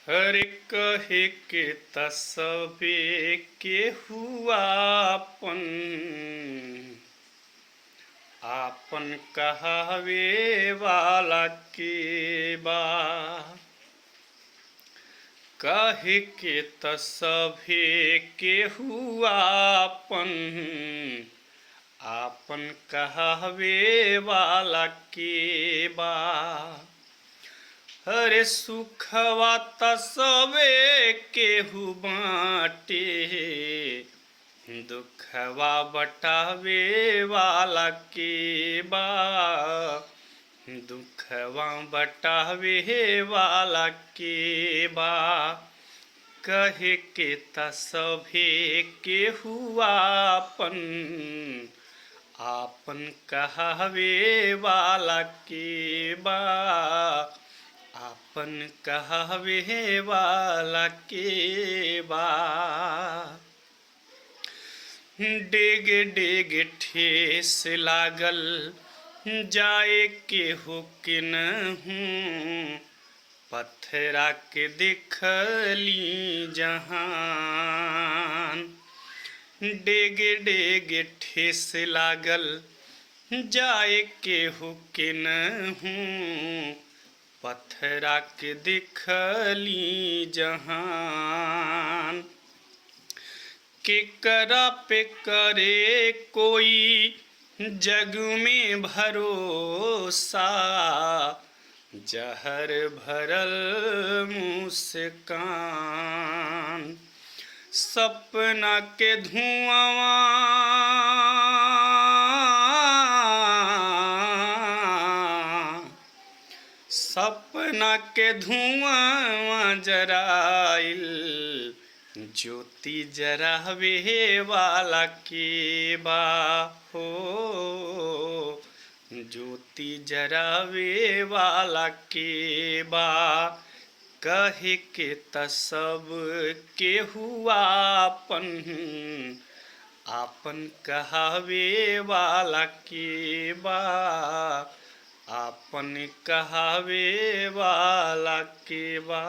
हर कहे के तसबे के हुआपन आपन कहावे वाला के बा। कहे के तसबे के हुआपन आपन कहावे वाला के बा। हरे सुखवा तसबे केहू बाटे दुखवा बटावे वाला के बा। दुखवा बटावे वाला के बा। कहे के तसबे केहू आपन आपन कहावे वाला के बा। आपन कहावे वाला के बा। डेग डेग ठेस लागल जाए के हो के नहूँ पत्थरा के दिखली जहान। डेग डेग ठेस लागल जाए के हो के नहूँ पत्थरा के दिखली जहान। केकरा पे करे कोई जग में भरोसा जहर भरल मुस्कान। सपना के धुआं सपना के धुआं जराइल ज्योति जरावे वाला के बा हो। ज्योति जरावे वाला के बा। कहे के तसब केहू आपन आपन कहावे वाला के बा। आपन कहावे वाला के बा।